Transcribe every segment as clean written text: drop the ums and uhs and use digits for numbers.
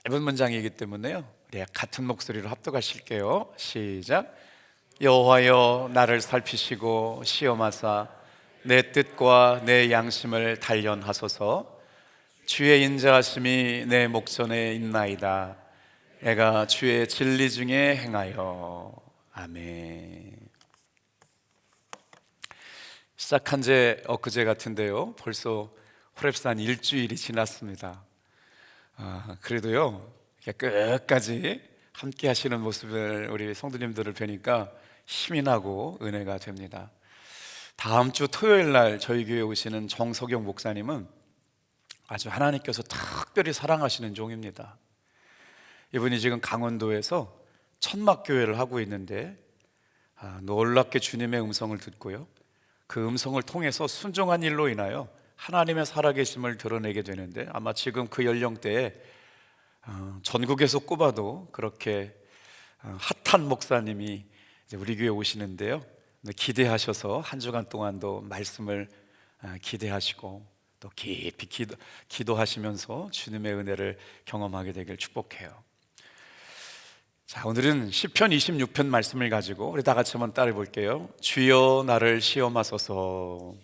짧은 문장이기 때문에요, 우리 같은 목소리로 합독하실게요. 시작. 여호와여, 나를 살피시고 시험하사 내 뜻과 내 양심을 단련하소서. 주의 인자하심이 내 목전에 있나이다. 내가 주의 진리 중에 행하여. 아멘. 시작한 지 엊그제 같은데요, 벌써 호렙산 일주일이 지났습니다. 그래도요, 끝까지 함께 하시는 모습을 우리 성도님들을 뵈니까 힘이 나고 은혜가 됩니다. 다음 주 토요일 날 저희 교회에 오시는 정석영 목사님은 아주 하나님께서 특별히 사랑하시는 종입니다. 이분이 지금 강원도에서 천막교회를 하고 있는데 놀랍게 주님의 음성을 듣고요, 그 음성을 통해서 순종한 일로 인하여 하나님의 살아계심을 드러내게 되는데, 아마 지금 그 연령대에 전국에서 꼽아도 그렇게 핫한 목사님이 이제 우리 교회에 오시는데요, 기대하셔서 한 주간 동안도 말씀을 기대하시고 또 깊이 기도하시면서 주님의 은혜를 경험하게 되길 축복해요. 자, 오늘은 시편 26편 말씀을 가지고 우리 다 같이 한번 따라해 볼게요. 주여 나를 시험하소서.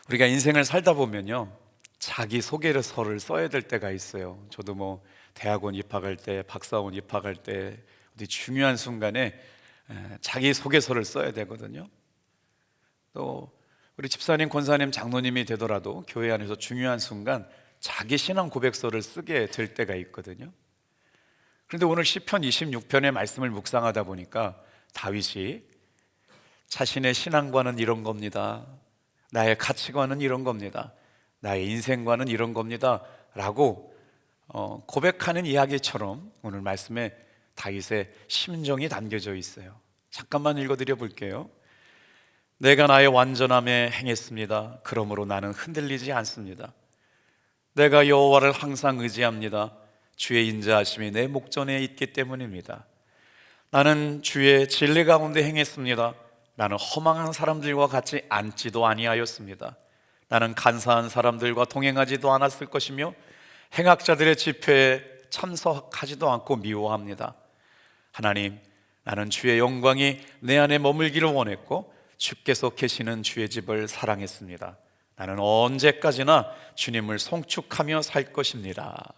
우리가 인생을 살다 보면요, 자기 소개서를 써야 될 때가 있어요. 저도 뭐 대학원 입학할 때, 박사원 입학할 때 어디 중요한 순간에 자기 소개서를 써야 되거든요. 또 우리 집사님, 권사님, 장로님이 되더라도 교회 안에서 중요한 순간 자기 신앙 고백서를 쓰게 될 때가 있거든요. 그런데 오늘 시편 26편의 말씀을 묵상하다 보니까 다윗이 자신의 신앙과는 이런 겁니다, 나의 가치관은 이런 겁니다, 나의 인생관은 이런 겁니다 라고 고백하는 이야기처럼 오늘 말씀에 다윗의 심정이 담겨져 있어요. 잠깐만 읽어드려 볼게요. 내가 나의 완전함에 행했습니다. 그러므로 나는 흔들리지 않습니다. 내가 여호와를 항상 의지합니다. 주의 인자하심이 내 목전에 있기 때문입니다. 나는 주의 진리 가운데 행했습니다. 나는 허망한 사람들과 같이 앉지도 아니하였습니다. 나는 간사한 사람들과 동행하지도 않았을 것이며 행악자들의 집회에 참석하지도 않고 미워합니다. 하나님, 나는 주의 영광이 내 안에 머물기를 원했고 주께서 계시는 주의 집을 사랑했습니다. 나는 언제까지나 주님을 송축하며 살 것입니다.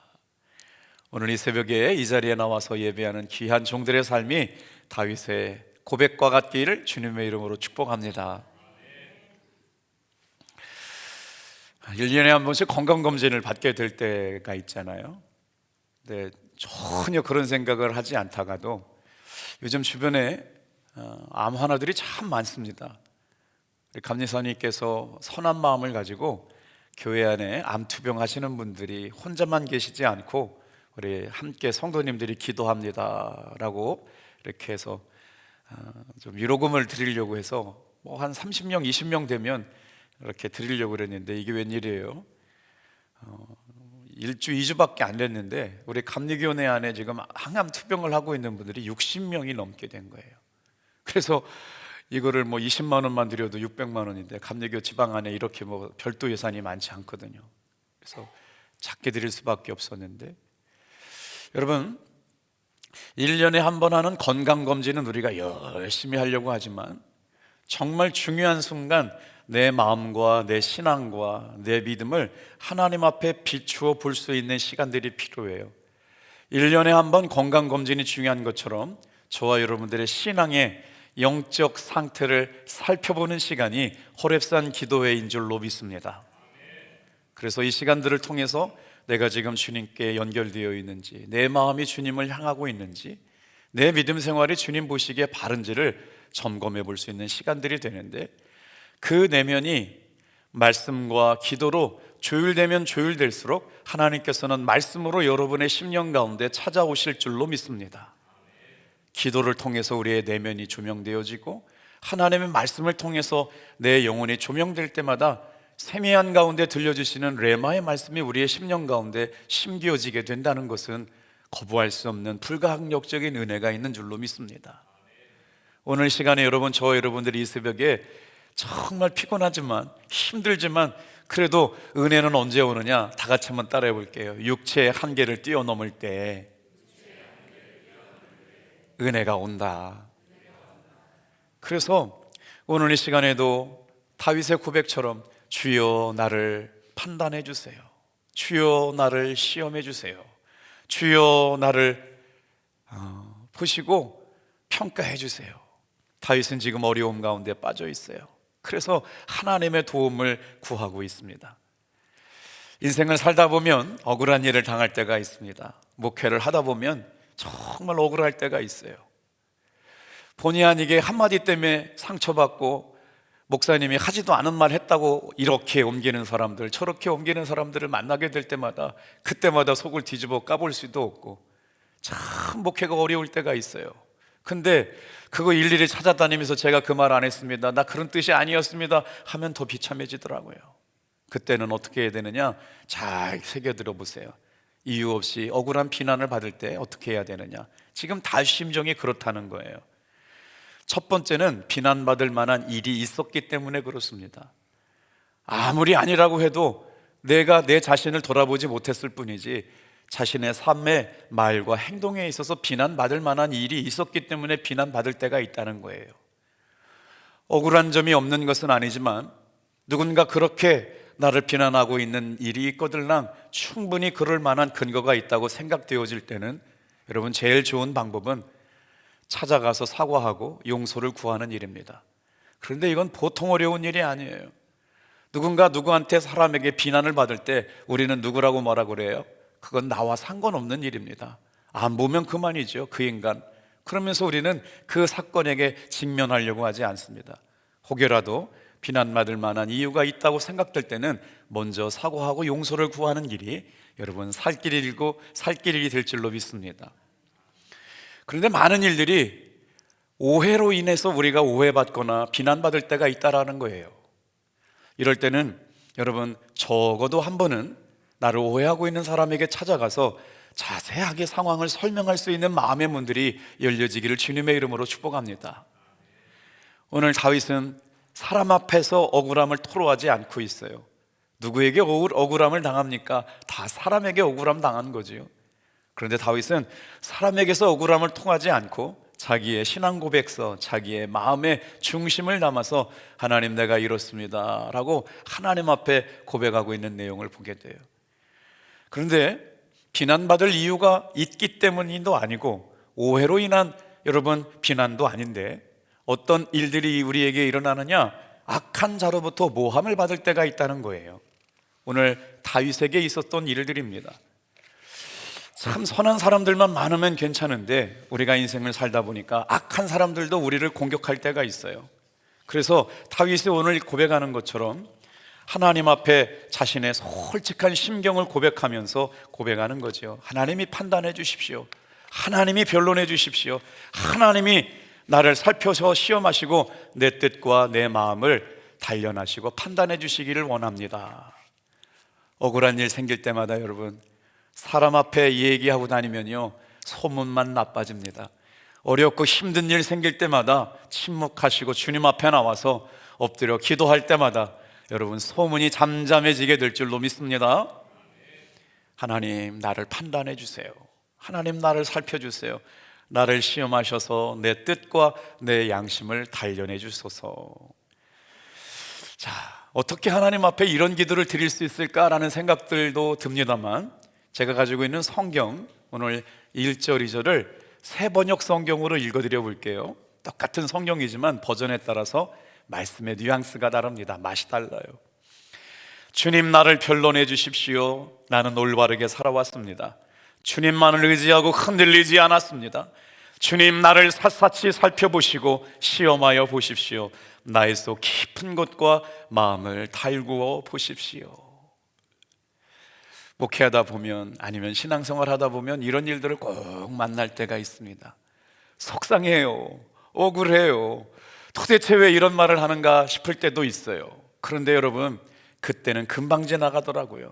오늘 이 새벽에 이 자리에 나와서 예배하는 귀한 종들의 삶이 다윗의 고백과 같기를 주님의 이름으로 축복합니다. 1년에 한 번씩 건강검진을 받게 될 때가 있잖아요. 근데 전혀 그런 생각을 하지 않다가도 요즘 주변에 암 환자들이 참 많습니다. 우리 감리사님께서 선한 마음을 가지고 교회 안에 암 투병 하시는 분들이 혼자만 계시지 않고 우리 함께 성도님들이 기도합니다 라고 이렇게 해서 좀 위로금을 드리려고 해서 뭐 한 30명, 20명 되면 이렇게 드리려고 그랬는데 이게 웬일이에요? 1주, 2주밖에 안 됐는데 우리 감리교내 안에 지금 항암 투병을 하고 있는 분들이 60명이 넘게 된 거예요. 그래서 이거를 뭐 20만 원만 드려도 600만 원인데 감리교 지방 안에 이렇게 뭐 별도 예산이 많지 않거든요. 그래서 작게 드릴 수밖에 없었는데, 여러분 1년에 한 번 하는 건강검진은 우리가 열심히 하려고 하지만 정말 중요한 순간 내 마음과 내 신앙과 내 믿음을 하나님 앞에 비추어 볼 수 있는 시간들이 필요해요. 1년에 한 번 건강검진이 중요한 것처럼 저와 여러분들의 신앙의 영적 상태를 살펴보는 시간이 호렙산 기도회인 줄로 믿습니다. 그래서 이 시간들을 통해서 내가 지금 주님께 연결되어 있는지, 내 마음이 주님을 향하고 있는지, 내 믿음 생활이 주님 보시기에 바른지를 점검해 볼 수 있는 시간들이 되는데, 그 내면이 말씀과 기도로 조율되면 조율될수록 하나님께서는 말씀으로 여러분의 심령 가운데 찾아오실 줄로 믿습니다. 기도를 통해서 우리의 내면이 조명되어지고 하나님의 말씀을 통해서 내 영혼이 조명될 때마다 세미한 가운데 들려주시는 레마의 말씀이 우리의 심령 가운데 심겨지게 된다는 것은 거부할 수 없는 불가항력적인 은혜가 있는 줄로 믿습니다. 오늘 시간에 여러분, 저와 여러분들이 이 새벽에 정말 피곤하지만 힘들지만 그래도 은혜는 언제 오느냐? 다 같이 한번 따라해 볼게요. 육체의 한계를 뛰어넘을 때 은혜가 온다. 그래서 오늘 이 시간에도 다윗의 고백처럼 주여 나를 판단해 주세요. 주여 나를 시험해 주세요. 주여 나를 보시고 평가해 주세요. 다윗은 지금 어려움 가운데 빠져 있어요. 그래서 하나님의 도움을 구하고 있습니다. 인생을 살다 보면 억울한 일을 당할 때가 있습니다. 목회를 하다 보면 정말 억울할 때가 있어요. 본의 아니게 한마디 때문에 상처받고 목사님이 하지도 않은 말 했다고 이렇게 옮기는 사람들, 저렇게 옮기는 사람들을 만나게 될 때마다 그때마다 속을 뒤집어 까볼 수도 없고 참 목회가 어려울 때가 있어요. 근데 그거 일일이 찾아다니면서 제가 그 말 안 했습니다, 나 그런 뜻이 아니었습니다 하면 더 비참해지더라고요. 그때는 어떻게 해야 되느냐? 잘 새겨들어 보세요. 이유 없이 억울한 비난을 받을 때 어떻게 해야 되느냐? 지금 다 심정이 그렇다는 거예요. 첫 번째는 비난받을 만한 일이 있었기 때문에 그렇습니다. 아무리 아니라고 해도 내가 내 자신을 돌아보지 못했을 뿐이지 자신의 삶의 말과 행동에 있어서 비난받을 만한 일이 있었기 때문에 비난받을 때가 있다는 거예요. 억울한 점이 없는 것은 아니지만 누군가 그렇게 나를 비난하고 있는 일이 있거들랑 충분히 그럴 만한 근거가 있다고 생각되어질 때는 여러분 제일 좋은 방법은 찾아가서 사과하고 용서를 구하는 일입니다. 그런데 이건 보통 어려운 일이 아니에요. 누군가 누구한테 사람에게 비난을 받을 때 우리는 누구라고 뭐라 그래요? 그건 나와 상관없는 일입니다. 안 보면 그만이죠, 그 인간. 그러면서 우리는 그 사건에게 직면하려고 하지 않습니다. 혹여라도 비난받을 만한 이유가 있다고 생각될 때는 먼저 사과하고 용서를 구하는 길이 여러분 살 길이 될 줄로 믿습니다. 그런데 많은 일들이 오해로 인해서 우리가 오해받거나 비난받을 때가 있다라는 거예요. 이럴 때는 여러분 적어도 한 번은 나를 오해하고 있는 사람에게 찾아가서 자세하게 상황을 설명할 수 있는 마음의 문들이 열려지기를 주님의 이름으로 축복합니다. 오늘 다윗은 사람 앞에서 억울함을 토로하지 않고 있어요. 누구에게 억울함을 당합니까? 다 사람에게 억울함 당한 거지요. 그런데 다윗은 사람에게서 억울함을 통하지 않고 자기의 신앙 고백서, 자기의 마음의 중심을 담아서 하나님 내가 이렇습니다 라고 하나님 앞에 고백하고 있는 내용을 보게 돼요. 그런데 비난받을 이유가 있기 때문도 아니고 오해로 인한 여러분 비난도 아닌데 어떤 일들이 우리에게 일어나느냐? 악한 자로부터 모함을 받을 때가 있다는 거예요. 오늘 다윗에게 있었던 일들입니다. 참 선한 사람들만 많으면 괜찮은데 우리가 인생을 살다 보니까 악한 사람들도 우리를 공격할 때가 있어요. 그래서 다윗이 오늘 고백하는 것처럼 하나님 앞에 자신의 솔직한 심경을 고백하면서 고백하는 거죠. 하나님이 판단해 주십시오. 하나님이 변론해 주십시오. 하나님이 나를 살펴서 시험하시고 내 뜻과 내 마음을 단련하시고 판단해 주시기를 원합니다. 억울한 일 생길 때마다 여러분 사람 앞에 얘기하고 다니면요 소문만 나빠집니다. 어렵고 힘든 일 생길 때마다 침묵하시고 주님 앞에 나와서 엎드려 기도할 때마다 여러분 소문이 잠잠해지게 될 줄로 믿습니다. 하나님 나를 판단해 주세요. 하나님 나를 살펴주세요. 나를 시험하셔서 내 뜻과 내 양심을 단련해 주소서. 자, 어떻게 하나님 앞에 이런 기도를 드릴 수 있을까라는 생각들도 듭니다만 제가 가지고 있는 성경 오늘 1절 2절을 새 번역 성경으로 읽어드려 볼게요. 똑같은 성경이지만 버전에 따라서 말씀의 뉘앙스가 다릅니다. 맛이 달라요. 주님 나를 변론해 주십시오. 나는 올바르게 살아왔습니다. 주님만을 의지하고 흔들리지 않았습니다. 주님 나를 샅샅이 살펴보시고 시험하여 보십시오. 나의 속 깊은 곳과 마음을 달구어 보십시오. 목회하다 보면 아니면 신앙생활 하다 보면 이런 일들을 꼭 만날 때가 있습니다. 속상해요. 억울해요. 도대체 왜 이런 말을 하는가 싶을 때도 있어요. 그런데 여러분 그때는 금방 지나가더라고요.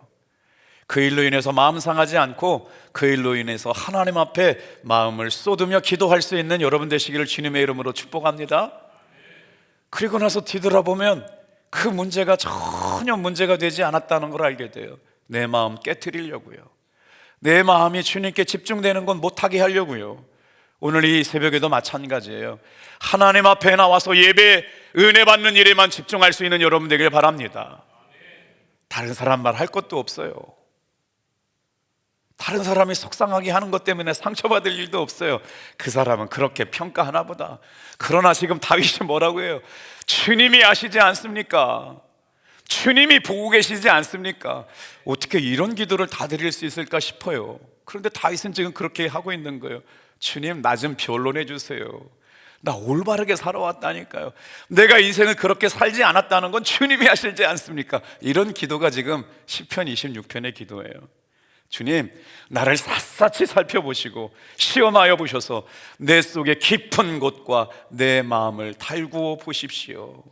그 일로 인해서 마음 상하지 않고 그 일로 인해서 하나님 앞에 마음을 쏟으며 기도할 수 있는 여러분 되시기를 주님의 이름으로 축복합니다. 그리고 나서 뒤돌아보면 그 문제가 전혀 문제가 되지 않았다는 걸 알게 돼요. 내 마음 깨트리려고요. 내 마음이 주님께 집중되는 건 못하게 하려고요. 오늘 이 새벽에도 마찬가지예요. 하나님 앞에 나와서 예배, 은혜 받는 일에만 집중할 수 있는 여러분 되길 바랍니다. 다른 사람 말 할 것도 없어요. 다른 사람이 속상하게 하는 것 때문에 상처받을 일도 없어요. 그 사람은 그렇게 평가하나 보다. 그러나 지금 다윗이 뭐라고 해요? 주님이 아시지 않습니까? 주님이 보고 계시지 않습니까? 어떻게 이런 기도를 다 드릴 수 있을까 싶어요. 그런데 다윗은 지금 그렇게 하고 있는 거예요. 주님, 나 좀 변론해 주세요. 나 올바르게 살아왔다니까요. 내가 인생을 그렇게 살지 않았다는 건 주님이 아시지 않습니까? 이런 기도가 지금 시편 26편의 기도예요. 주님, 나를 샅샅이 살펴보시고 시험하여 보셔서 내 속에 깊은 곳과 내 마음을 달구어 보십시오.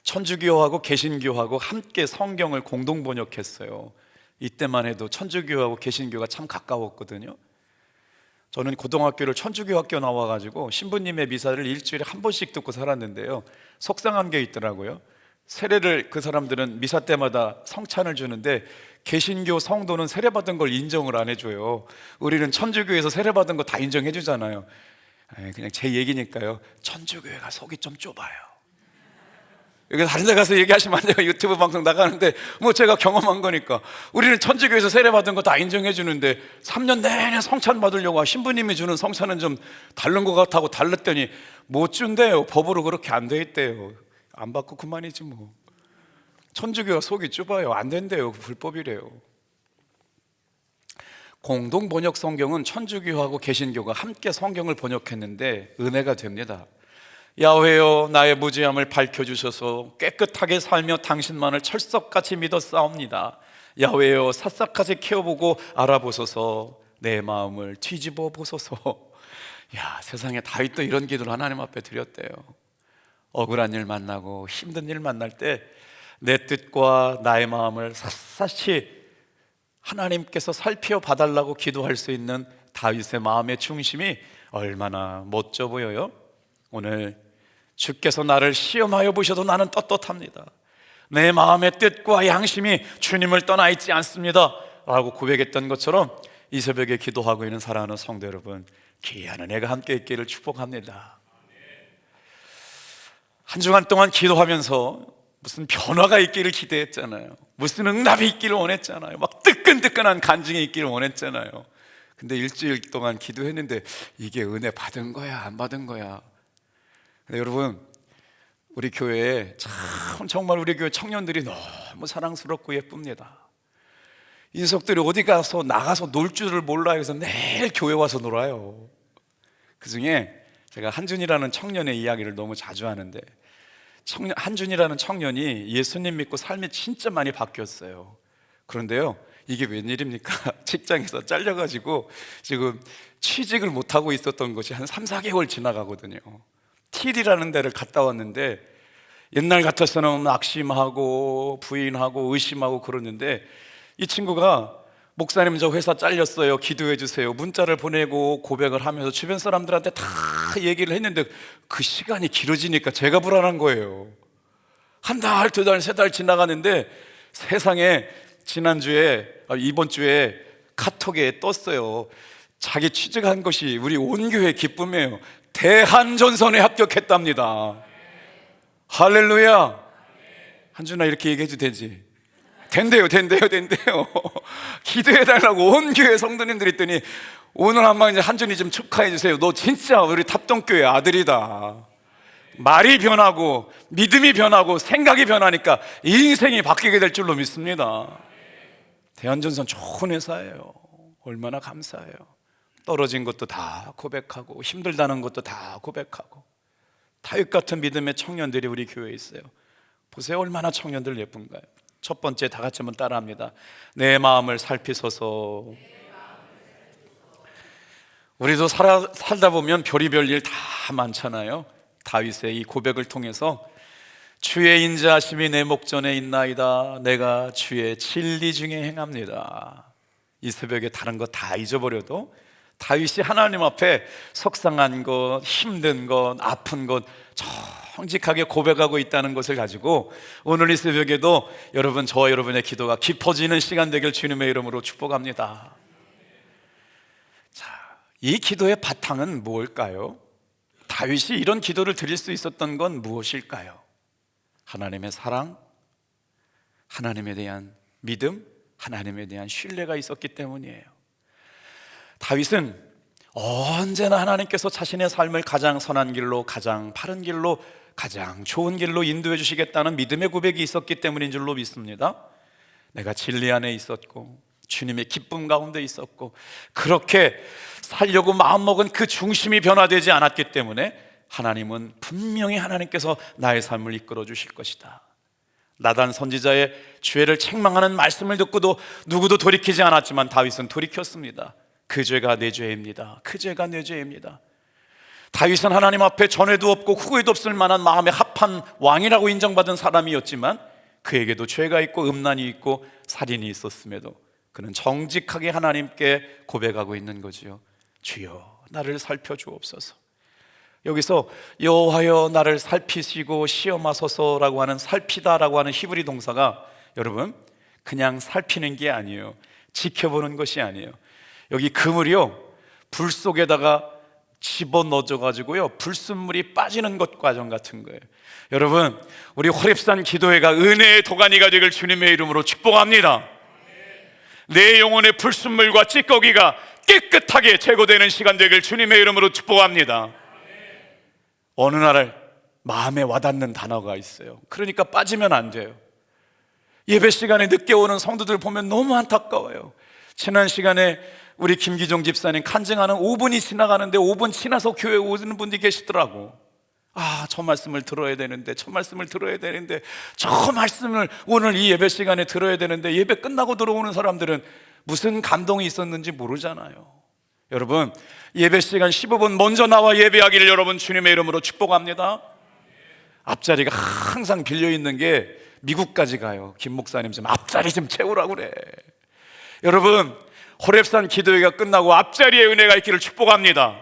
천주교하고 개신교하고 함께 성경을 공동 번역했어요. 이때만 해도 천주교하고 개신교가 참 가까웠거든요. 저는 고등학교를 천주교 학교 나와가지고 신부님의 미사를 일주일에 한 번씩 듣고 살았는데요, 속상한 게 있더라고요. 세례를 그 사람들은 미사 때마다 성찬을 주는데 개신교 성도는 세례받은 걸 인정을 안 해줘요. 우리는 천주교에서 세례받은 거 다 인정해 주잖아요. 그냥 제 얘기니까요. 천주교회가 속이 좀 좁아요. 여기 다른 데 가서 얘기하시면 안 돼요. 유튜브 방송 나가는데 뭐 제가 경험한 거니까. 우리는 천주교에서 세례받은 거 다 인정해 주는데 3년 내내 성찬 받으려고 신부님이 주는 성찬은 좀 다른 것 같다고 달랬더니 못 준대요. 법으로 그렇게 안 돼 있대요. 안 받고 그만이지 뭐. 천주교가 속이 좁아요. 안 된대요. 불법이래요. 공동 번역 성경은 천주교하고 개신교가 함께 성경을 번역했는데 은혜가 됩니다. 야훼여, 나의 무지함을 밝혀주셔서 깨끗하게 살며 당신만을 철석같이 믿었사옵니다. 야훼여, 샅샅하게 키워보고 알아보소서. 내 마음을 뒤집어 보소서. 야, 세상에 다윗도 이런 기도를 하나님 앞에 드렸대요. 억울한 일 만나고 힘든 일 만날 때 내 뜻과 나의 마음을 샅샅이 하나님께서 살펴봐달라고 기도할 수 있는 다윗의 마음의 중심이 얼마나 멋져 보여요. 오늘 주께서 나를 시험하여 보셔도 나는 떳떳합니다. 내 마음의 뜻과 양심이 주님을 떠나 있지 않습니다 라고 고백했던 것처럼 이 새벽에 기도하고 있는 사랑하는 성도 여러분, 귀한 은혜가 함께 있기를 축복합니다. 한 주간 동안 기도하면서 무슨 변화가 있기를 기대했잖아요. 무슨 응답이 있기를 원했잖아요. 막 뜨끈뜨끈한 간증이 있기를 원했잖아요. 근데 일주일 동안 기도했는데 이게 은혜 받은 거야 안 받은 거야? 근데 여러분, 우리 교회에 정말 우리 교회 청년들이 너무 사랑스럽고 예쁩니다. 이 녀석들이 어디 가서 나가서 놀 줄을 몰라요. 그래서 매일 교회 와서 놀아요. 그 중에 제가 한준이라는 청년의 이야기를 너무 자주 하는데, 한준이라는 청년이 예수님 믿고 삶이 진짜 많이 바뀌었어요. 그런데요, 이게 웬일입니까? 직장에서 잘려가지고 지금 취직을 못하고 있었던 것이 한 3, 4개월 지나가거든요. TD라는 데를 갔다 왔는데 옛날 같아서는 낙심하고 부인하고 의심하고 그러는데, 이 친구가 목사님 저 회사 잘렸어요, 기도해 주세요, 문자를 보내고 고백을 하면서 주변 사람들한테 다 얘기를 했는데 그 시간이 길어지니까 제가 불안한 거예요. 한 달, 두 달, 세 달 지나가는데 세상에 이번 주에 카톡에 떴어요. 자기 취직한 것이 우리 온 교회 기쁨이에요. 대한전선에 합격했답니다. 할렐루야. 한준아, 이렇게 얘기해도 되지? 된대요. 기도해달라고 온 교회 성도님들이 있더니 오늘 한번 이제 한준이 좀 축하해주세요. 너 진짜 우리 탑동교회 아들이다. 말이 변하고 믿음이 변하고 생각이 변하니까 인생이 바뀌게 될 줄로 믿습니다. 대한전선 좋은 회사예요. 얼마나 감사해요. 떨어진 것도 다 고백하고 힘들다는 것도 다 고백하고, 다윗 같은 믿음의 청년들이 우리 교회에 있어요. 보세요, 얼마나 청년들 예쁜가요? 첫 번째, 다 같이 한번 따라합니다. 내 마음을 살피소서. 우리도 살다 보면 별의별 일 다 많잖아요. 다윗의 이 고백을 통해서 주의 인자하심이 내 목전에 있나이다. 내가 주의 진리 중에 행합니다. 이 새벽에 다른 거 다 잊어버려도 다윗이 하나님 앞에 속상한 것, 힘든 것, 아픈 것 정직하게 고백하고 있다는 것을 가지고 오늘 이 새벽에도 여러분, 저와 여러분의 기도가 깊어지는 시간 되길 주님의 이름으로 축복합니다. 자, 이 기도의 바탕은 무엇일까요? 다윗이 이런 기도를 드릴 수 있었던 건 무엇일까요? 하나님의 사랑, 하나님에 대한 믿음, 하나님에 대한 신뢰가 있었기 때문이에요. 다윗은 언제나 하나님께서 자신의 삶을 가장 선한 길로, 가장 바른 길로, 가장 좋은 길로 인도해 주시겠다는 믿음의 고백이 있었기 때문인 줄로 믿습니다. 내가 진리 안에 있었고 주님의 기쁨 가운데 있었고 그렇게 살려고 마음먹은 그 중심이 변화되지 않았기 때문에 하나님은 분명히 하나님께서 나의 삶을 이끌어 주실 것이다. 나단 선지자의 죄를 책망하는 말씀을 듣고도 누구도 돌이키지 않았지만 다윗은 돌이켰습니다. 그 죄가 내 죄입니다. 그 죄가 내 죄입니다. 다윗은 하나님 앞에 전에도 없고 후에도 없을 만한 마음에 합한 왕이라고 인정받은 사람이었지만 그에게도 죄가 있고 음란이 있고 살인이 있었음에도 그는 정직하게 하나님께 고백하고 있는 거지요. 주여 나를 살펴주옵소서. 여기서 여호와여 나를 살피시고 시험하소서라고 하는 살피다라고 하는 히브리 동사가 여러분 그냥 살피는 게 아니에요. 지켜보는 것이 아니에요. 여기 그물이요 불 속에다가 집어넣어져 가지고요 불순물이 빠지는 것 과정 같은 거예요. 여러분 우리 호렙산 기도회가 은혜의 도가니가 되길 주님의 이름으로 축복합니다. 내 영혼의 불순물과 찌꺼기가 깨끗하게 제거되는 시간 되길 주님의 이름으로 축복합니다. 어느 날 마음에 와닿는 단어가 있어요. 그러니까 빠지면 안 돼요. 예배 시간에 늦게 오는 성도들 보면 너무 안타까워요. 지난 시간에 우리 김기종 집사님 간증하는 5분이 지나가는데 5분 지나서 교회 오는 분들이 계시더라고. 저 말씀을 들어야 되는데 저 말씀을 들어야 되는데 저 말씀을 오늘 이 예배 시간에 들어야 되는데 예배 끝나고 들어오는 사람들은 무슨 감동이 있었는지 모르잖아요. 여러분 예배 시간 15분 먼저 나와 예배하기를 여러분 주님의 이름으로 축복합니다. 앞자리가 항상 빌려있는 게 미국까지 가요. 김 목사님 좀 앞자리 좀 채우라고 그래. 여러분 호렙산 기도회가 끝나고 앞자리에 은혜가 있기를 축복합니다.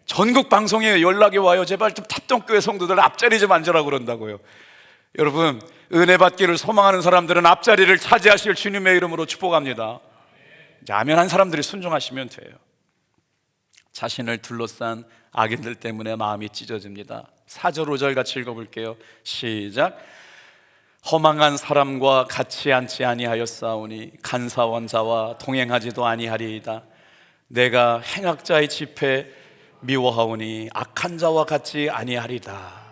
전국 방송에 연락이 와요. 제발 좀 탑동교회 성도들 앞자리 좀 앉으라고 그런다고요. 여러분 은혜 받기를 소망하는 사람들은 앞자리를 차지하실 주님의 이름으로 축복합니다. 이제 아멘한 사람들이 순종하시면 돼요. 자신을 둘러싼 악인들 때문에 마음이 찢어집니다. 4절 5절 같이 읽어볼게요. 시작. 허망한 사람과 같이 앉지 아니하였사오니 간사한 자와 동행하지도 아니하리이다. 내가 행악자의 집에 미워하오니 악한 자와 같이 아니하리다.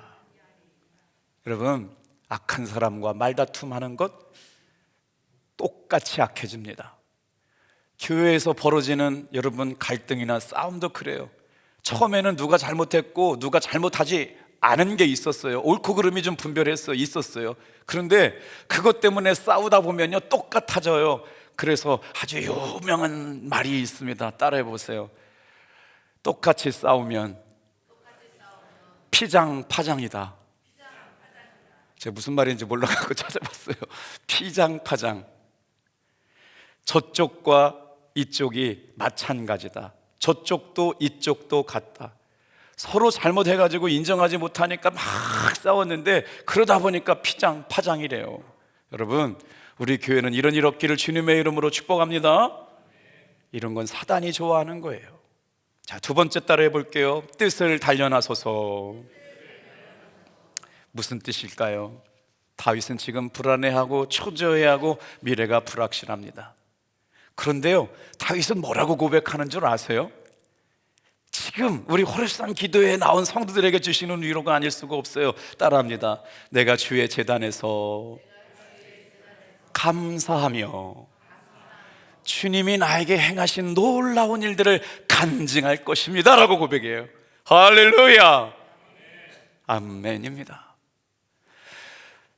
여러분 악한 사람과 말다툼하는 것 똑같이 악해집니다. 교회에서 벌어지는 여러분 갈등이나 싸움도 그래요. 처음에는 누가 잘못했고 누가 잘못하지 않은 게 있었어요. 옳고 그름이 좀 있었어요. 그런데 그것 때문에 싸우다 보면요 똑같아져요. 그래서 아주 유명한 말이 있습니다. 따라해 보세요. 똑같이 싸우면 피장파장이다. 제가 무슨 말인지 몰라가지고 찾아봤어요. 피장파장. 저쪽과 이쪽이 마찬가지다. 저쪽도 이쪽도 같다. 서로 잘못해가지고 인정하지 못하니까 막 싸웠는데 그러다 보니까 피장파장이래요. 여러분 우리 교회는 이런 일 없기를 주님의 이름으로 축복합니다. 이런 건 사단이 좋아하는 거예요. 자, 두 번째 따라해 볼게요. 뜻을 단련하소서. 무슨 뜻일까요? 다윗은 지금 불안해하고 초조해하고 미래가 불확실합니다. 그런데요 다윗은 뭐라고 고백하는 줄 아세요? 지금 우리 호렙산 기도회에 나온 성도들에게 주시는 위로가 아닐 수가 없어요. 따라합니다. 내가 주의 제단에서 감사하며 주님이 나에게 행하신 놀라운 일들을 간증할 것입니다 라고 고백해요. 할렐루야. 아멘입니다.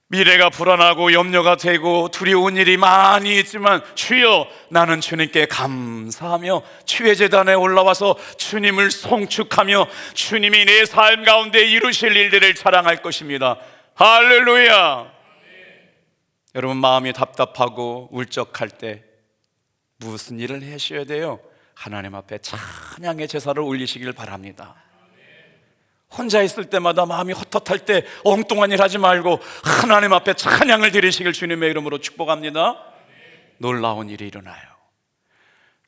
미래가 불안하고 염려가 되고 두려운 일이 많이 있지만 주여 나는 주님께 감사하며 주의 제단에 올라와서 주님을 송축하며 주님이 내 삶 가운데 이루실 일들을 자랑할 것입니다. 할렐루야. 여러분 마음이 답답하고 울적할 때 무슨 일을 하셔야 돼요? 하나님 앞에 찬양의 제사를 올리시길 바랍니다. 혼자 있을 때마다 마음이 헛헛할 때 엉뚱한 일 하지 말고 하나님 앞에 찬양을 드리시길 주님의 이름으로 축복합니다. 놀라운 일이 일어나요.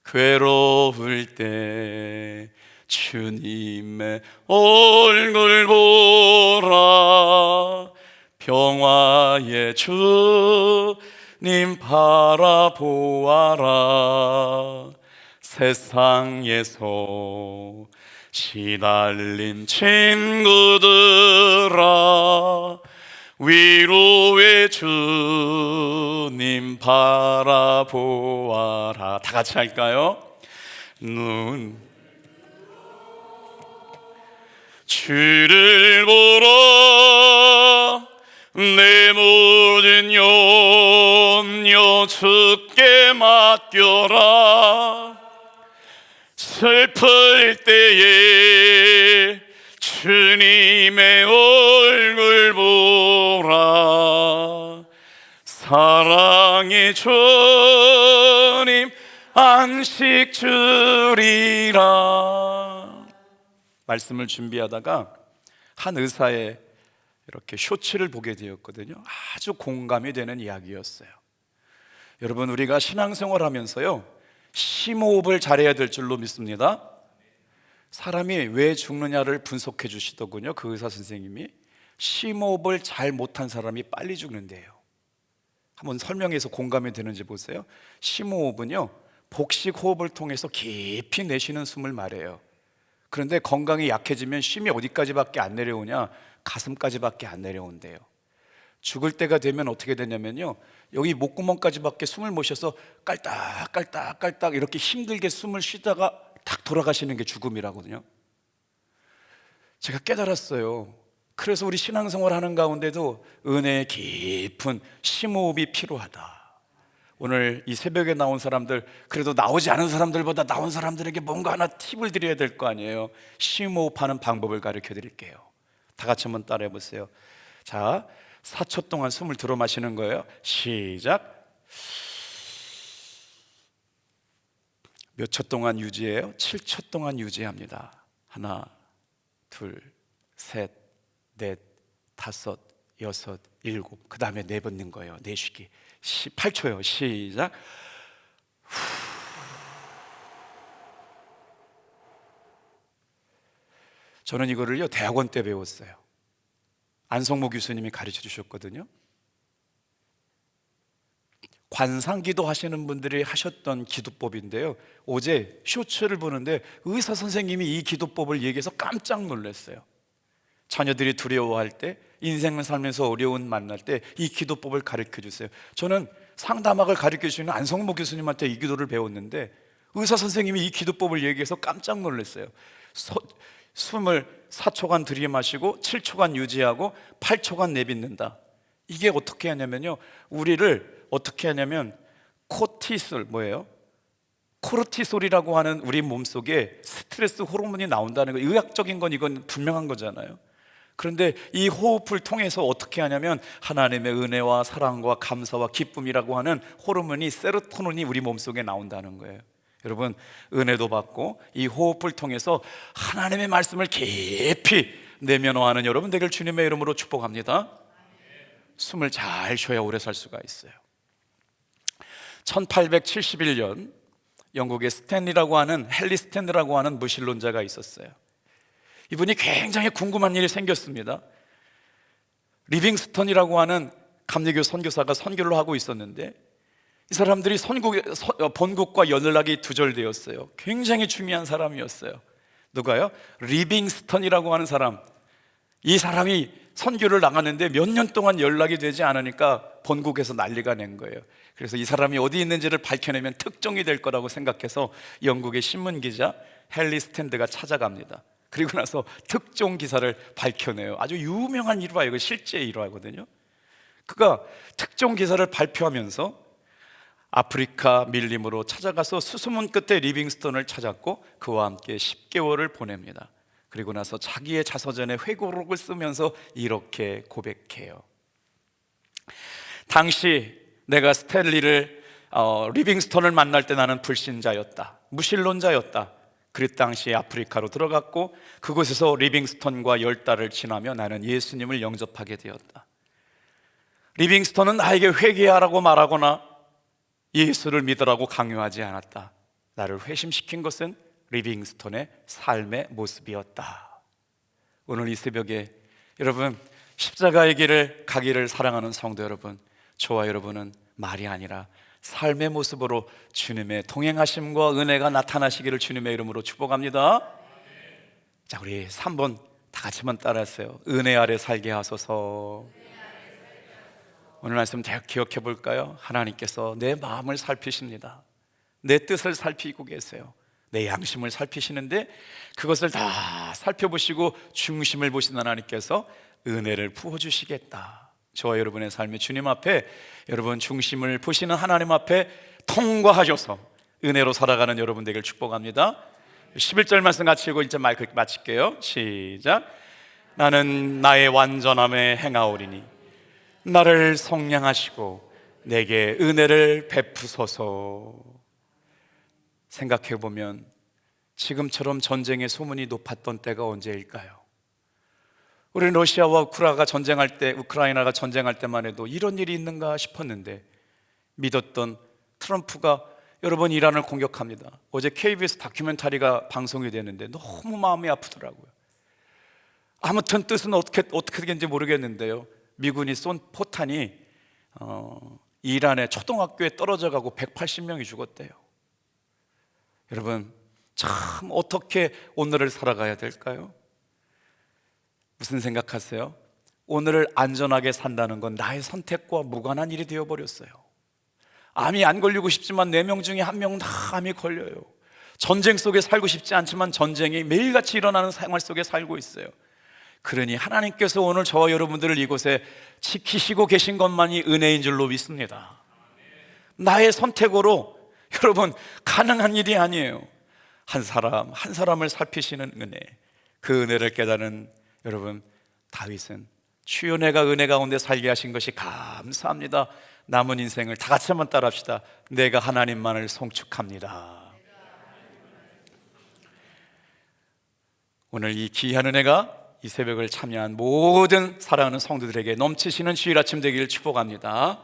괴로울 때 주님의 얼굴 보라, 평화의 주님 바라보아라. 세상에서 시달린 친구들아, 위로의 주님 바라보아라. 다 같이 할까요? 주를 보라, 내 모든 염려 주께 맡겨라. 슬플 때에 주님의 얼굴 보라. 사랑의 주님 안식 주리라. 말씀을 준비하다가 한 의사의 이렇게 쇼츠를 보게 되었거든요. 아주 공감이 되는 이야기였어요. 여러분, 우리가 신앙생활 하면서요, 심호흡을 잘해야 될 줄로 믿습니다. 사람이 왜 죽느냐를 분석해 주시더군요. 그 의사 선생님이 심호흡을 잘 못한 사람이 빨리 죽는데요. 한번 설명해서 공감이 되는지 보세요. 심호흡은요, 복식 호흡을 통해서 깊이 내쉬는 숨을 말해요. 그런데 건강이 약해지면 쉼이 어디까지밖에 안 내려오냐? 가슴까지밖에 안 내려온대요. 죽을 때가 되면 어떻게 되냐면요, 여기 목구멍까지밖에 숨을 못 쉬어서 깔딱깔딱 이렇게 힘들게 숨을 쉬다가 탁 돌아가시는 게 죽음이라거든요. 제가 깨달았어요. 그래서 우리 신앙생활 하는 가운데도 은혜의 깊은 심호흡이 필요하다. 오늘 이 새벽에 나온 사람들, 그래도 나오지 않은 사람들보다 나온 사람들에게 뭔가 하나 팁을 드려야 될 거 아니에요. 심호흡하는 방법을 가르쳐 드릴게요. 다 같이 한번 따라해 보세요. 자, 4초 동안 숨을 들어 마시는 거예요. 시작. 몇 초 동안 유지해요? 7초 동안 유지합니다. 하나, 둘, 셋, 넷, 다섯, 여섯, 일곱. 그 다음에 내뱉는 거예요. 내쉬기. 8초요. 시작. 저는 이거를요, 대학원 때 배웠어요. 안성모 교수님이 가르쳐 주셨거든요. 관상기도 하시는 분들이 하셨던 기도법인데요, 어제 쇼츠를 보는데 의사 선생님이 이 기도법을 얘기해서 깜짝 놀랐어요. 자녀들이 두려워할 때, 인생을 살면서 어려운 만날 때 이 기도법을 가르쳐 주세요. 저는 상담학을 가르쳐 주시는 안성모 교수님한테 이 기도를 배웠는데 의사 선생님이 이 기도법을 얘기해서 깜짝 놀랐어요. 숨을 4초간 들이마시고 7초간 유지하고 8초간 내뱉는다. 이게 어떻게 하냐면요, 우리를 어떻게 하냐면 코티솔, 뭐예요? 코르티솔이라고 하는 우리 몸속에 스트레스 호르몬이 나온다는 거, 의학적인 건 이건 분명한 거잖아요. 그런데 이 호흡을 통해서 어떻게 하냐면 하나님의 은혜와 사랑과 감사와 기쁨이라고 하는 호르몬이, 세로토닌이 우리 몸속에 나온다는 거예요. 여러분, 은혜도 받고 이 호흡을 통해서 하나님의 말씀을 깊이 내면화하는 여러분 되길 주님의 이름으로 축복합니다. 숨을 잘 쉬어야 오래 살 수가 있어요. 1871년 영국의 스탠리라고 하는, 헨리 스탠리라고 하는 무신론자가 있었어요. 이분이 굉장히 궁금한 일이 생겼습니다. 리빙스턴이라고 하는 감리교 선교사가 선교를 하고 있었는데 이 사람들이 본국과 연락이 두절되었어요. 굉장히 중요한 사람이었어요. 누가요? 리빙스턴이라고 하는 사람. 이 사람이 선교를 나갔는데 몇 년 동안 연락이 되지 않으니까 본국에서 난리가 낸 거예요. 그래서 이 사람이 어디 있는지를 밝혀내면 특종이 될 거라고 생각해서 영국의 신문기자 헨리 스탠드가 찾아갑니다. 그리고 나서 특종 기사를 밝혀내요. 아주 유명한 일화예요. 실제 일화거든요. 그가 특종 기사를 발표하면서 아프리카 밀림으로 찾아가서 수소문 끝에 리빙스턴을 찾았고 그와 함께 10개월을 보냅니다. 그리고 나서 자기의 자서전에 회고록을 쓰면서 이렇게 고백해요. 당시 내가 스탠리를 리빙스턴을 만날 때 나는 불신자였다, 무신론자였다. 그 당시에 아프리카로 들어갔고 그곳에서 리빙스턴과 10달을 지나며 나는 예수님을 영접하게 되었다. 리빙스턴은 나에게 회개하라고 말하거나 예수를 믿으라고 강요하지 않았다. 나를 회심시킨 것은 리빙스턴의 삶의 모습이었다. 오늘 이 새벽에 여러분, 십자가의 길을 가기를 사랑하는 성도 여러분, 저와 여러분은 말이 아니라 삶의 모습으로 주님의 동행하심과 은혜가 나타나시기를 주님의 이름으로 축복합니다. 자, 우리 3번 다 같이 한번 따라하세요. 은혜 아래 살게 하소서. 오늘 말씀 잘 기억해 볼까요? 하나님께서 내 마음을 살피십니다. 내 뜻을 살피고 계세요. 내 양심을 살피시는데 그것을 다 살펴보시고 중심을 보시는 하나님께서 은혜를 부어주시겠다. 저와 여러분의 삶이 주님 앞에, 여러분 중심을 보시는 하나님 앞에 통과하셔서 은혜로 살아가는 여러분 되길 축복합니다. 11절 말씀 같이 읽고 1절 마이크 마칠게요. 시작. 나는 나의 완전함에 행하오리니 나를 성량하시고 내게 은혜를 베푸소서. 생각해보면 지금처럼 전쟁의 소문이 높았던 때가 언제일까요? 우리 러시아와 우크라이나가 전쟁할 때만 해도 이런 일이 있는가 싶었는데 믿었던 트럼프가 여러분 이란을 공격합니다. 어제 KBS 다큐멘터리가 방송이 되는데 너무 마음이 아프더라고요. 아무튼 뜻은 어떻게 된지 모르겠는데요, 미군이 쏜 포탄이 이란의 초등학교에 떨어져 가고 180명이 죽었대요. 여러분, 참 어떻게 오늘을 살아가야 될까요? 무슨 생각하세요? 오늘을 안전하게 산다는 건 나의 선택과 무관한 일이 되어버렸어요. 암이 안 걸리고 싶지만 4명 중에 1명은 다 암이 걸려요. 전쟁 속에 살고 싶지 않지만 전쟁이 매일같이 일어나는 생활 속에 살고 있어요. 그러니 하나님께서 오늘 저와 여러분들을 이곳에 지키시고 계신 것만이 은혜인 줄로 믿습니다. 나의 선택으로 여러분 가능한 일이 아니에요. 한 사람을 살피시는 은혜, 그 은혜를 깨닫는 여러분, 다윗은 주여 내가 은혜 가운데 살게 하신 것이 감사합니다. 남은 인생을 다 같이 한번 따라합시다. 내가 하나님만을 송축합니다. 오늘 이 귀한 은혜가 이 새벽을 참여한 모든 사랑하는 성도들에게 넘치시는 주일 아침 되기를 축복합니다.